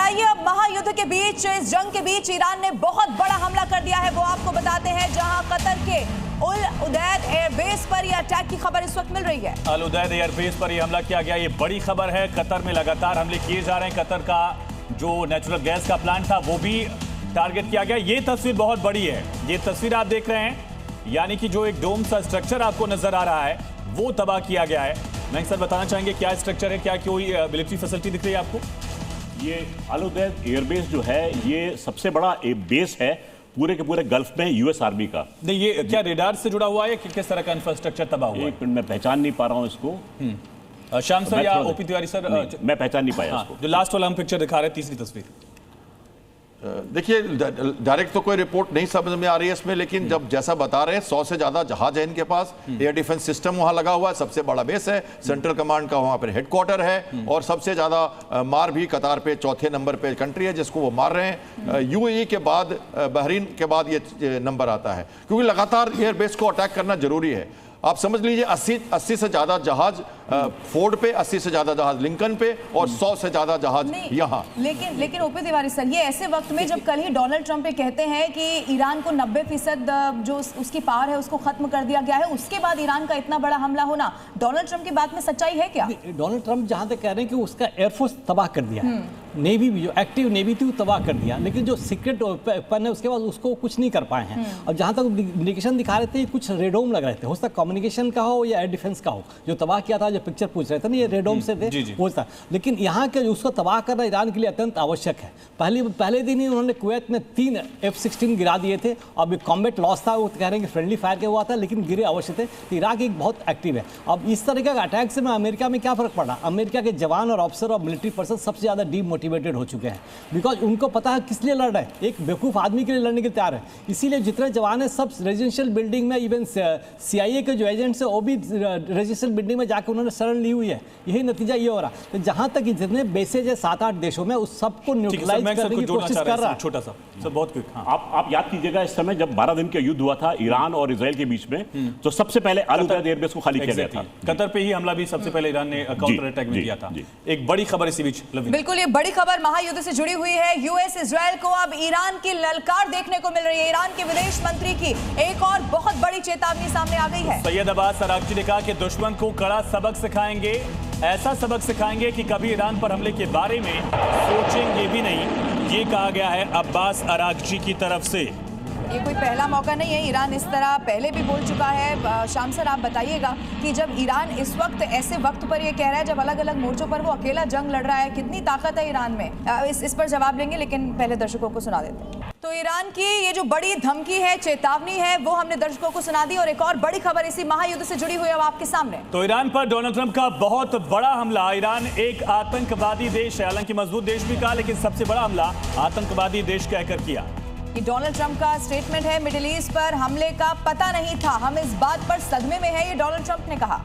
आइए अब महायुद्ध के बीच, इस जंग के बीच ईरान ने बहुत बड़ा हमला कर दिया है, वो आपको बताते हैं। जहां कतर के उल उदैद एयरबेस पर यह अटैक की खबर इस वक्त मिल रही है। अल उदैद एयरबेस पर यह हमला किया गया, ये बड़ी खबर है। कतर में लगातार हमले किए जा रहे हैं। कतर का जो नेचुरल गैस का प्लांट था वो भी टारगेट किया गया। ये तस्वीर बहुत बड़ी है, ये तस्वीर आप देख रहे हैं, यानी कि जो एक डोम सा स्ट्रक्चर आपको नजर आ रहा है वो तबाह किया गया है। मैं सर बताना चाहेंगे क्या स्ट्रक्चर है, क्या कोई मिलिट्री फैसिलिटी दिख रही है आपको? ये अल उदैद एयरबेस जो है ये सबसे बड़ा बेस है पूरे के पूरे गल्फ में यूएस आर्मी का। नहीं, ये क्या रेडार से जुड़ा हुआ है कि किस तरह का इंफ्रास्ट्रक्चर तबाह हुआ है? एक मिनट, मैं पहचान नहीं पा रहा हूं इसको। श्याम सर या ओपी तिवारी सर? मैं पहचान नहीं पाया इसको। जो लास्ट वाला हम पिक्चर दिखा रहे हैं, तीसरी तस्वीर। देखिए, डायरेक्ट तो कोई रिपोर्ट नहीं समझ में आ रही है इसमें, लेकिन जब जैसा बता रहे हैं 100 से ज्यादा जहाज है इनके पास। एयर डिफेंस सिस्टम वहां लगा हुआ है, सबसे बड़ा बेस है, सेंट्रल कमांड का वहां पर हेडक्वार्टर है, और सबसे ज्यादा मार भी कतार पे चौथे नंबर पे कंट्री है जिसको वो मार रहे हैं। यूएई के बाद, बहरीन के बाद ये नंबर आता है, क्योंकि लगातार एयरबेस को अटैक करना जरूरी है। आप समझ लीजिए 80 से ज्यादा जहाज फोर्ड पे, 80 से ज्यादा जहाज लिंकन पे, और 100 से ज्यादा जहाज यहाँ। लेकिन ओपी तिवारी सर, ये ऐसे वक्त में जब कल ही डोनाल्ड ट्रंप ये कहते हैं कि ईरान को 90% जो उसकी पावर है उसको खत्म कर दिया गया है, उसके बाद ईरान का इतना बड़ा हमला होना, डोनाल्ड ट्रंप की बात में सच्चाई है क्या? डोनाल्ड ट्रंप जहां तक कह रहे हैं कि उसका एयरफोर्स तबाह कर दिया है, नेवी भी, जो एक्टिव नेवी थी वो तबाह कर दिया, लेकिन जो सीक्रेट वेपन है उसके बाद उसको कुछ नहीं कर पाए हैं। और जहां तक इंडिकेशन दिखा रहे थे कुछ रेडोम लग रहे थे, हो सकता कम्युनिकेशन का हो या एयर डिफेंस का हो, जो तबाह किया था, जो पिक्चर पूछ रहे थे ना, ये रेडोम से थे पूछता। लेकिन यहाँ के उसको तबाह करना ईरान के लिए अत्यंत आवश्यक है। पहले दिन ही उन्होंने कुवैत में 3 F-16 गिरा दिए थे। अब कॉम्बैट लॉस था, वो कह रहे हैं कि फ्रेंडली फायर के हुआ था, लेकिन गिरे अवश्य थे। तो इराक एक बहुत एक्टिव है। अब इस तरीके का अटैक से अमेरिका में क्या फर्क पड़ा? अमेरिका के जवान और ऑफिसर और मिलिट्री पर्सन सबसे ज़्यादा डीमोटिवेटेड हो चुके हैं, बिकॉज उनको पता है किस लिए लड़ रहे हैं, एक बेवकूफ़ आदमी के लिए लड़ने के लिए तैयार है। इसीलिए जितने जवान हैं सब रेजिडेंशियल बिल्डिंग में, इवन CIA के जो एजेंट्स हैं वो भी रेजिडेंशियल बिल्डिंग में जाकर उन्होंने शरण ली हुई है। यही नतीजा ये हो रहा है। तो जहां तक जितने बेसेज है 7-8 देशों में, उस सबको न्यूट्रलाइज करने की कोशिश कर रहा है। छोटा सा सर, बहुत क्विक। आप याद कीजिएगा इस समय जब 12 दिन का युद्ध हुआ था ईरान और इजराइल के बीच में, तो सबसे पहले अल उदैद एयरबेस को खाली किया गया था। कतर पे ही हमला भी सबसे पहले ईरान ने काउंटर अटैक में किया था। एक बड़ी खबर इसी बीच। बिल्कुल, ये बड़ी खबर महायुद्ध से जुड़ी हुई है। यूएस इजराइल को अब ईरान की ललकार देखने को मिल रही है। ईरान के विदेश मंत्री की एक और बहुत बड़ी चेतावनी सामने आ गई है। सैयद अब्बास अरागची ने कहा कि दुश्मन को कड़ा सबक सिखाएंगे, ऐसा सबक सिखाएंगे कि कभी ईरान पर हमले के बारे में सोचेंगे भी नहीं। ये कहा गया है अब्बास अरागची की तरफ से। ये कोई पहला मौका नहीं है, ईरान इस तरह पहले भी बोल चुका है। शाम सर, आप बताइएगा कि जब ईरान इस वक्त ऐसे वक्त पर ये कह रहा है, जब अलग अलग मोर्चों पर वो अकेला जंग लड़ रहा है, कितनी ताकत है ईरान में? इस पर जवाब लेंगे, लेकिन पहले दर्शकों को सुना देते हैं। तो ईरान की ये जो बड़ी धमकी है, चेतावनी है, वो हमने दर्शकों को सुना दी। और एक और बड़ी खबर इसी महायुद्ध से जुड़ी हुई है, अब आपके सामने। तो ईरान पर डोनाल्ड ट्रंप का बहुत बड़ा हमला। ईरान एक आतंकवादी देश है, हालांकि मजबूत देश भी कहा, लेकिन सबसे बड़ा हमला आतंकवादी देश कहकर किया। ये डोनाल्ड ट्रंप का स्टेटमेंट है। मिडिल ईस्ट पर हमले का पता नहीं था, हम इस बात पर सदमे में है, ये डोनाल्ड ट्रंप ने कहा।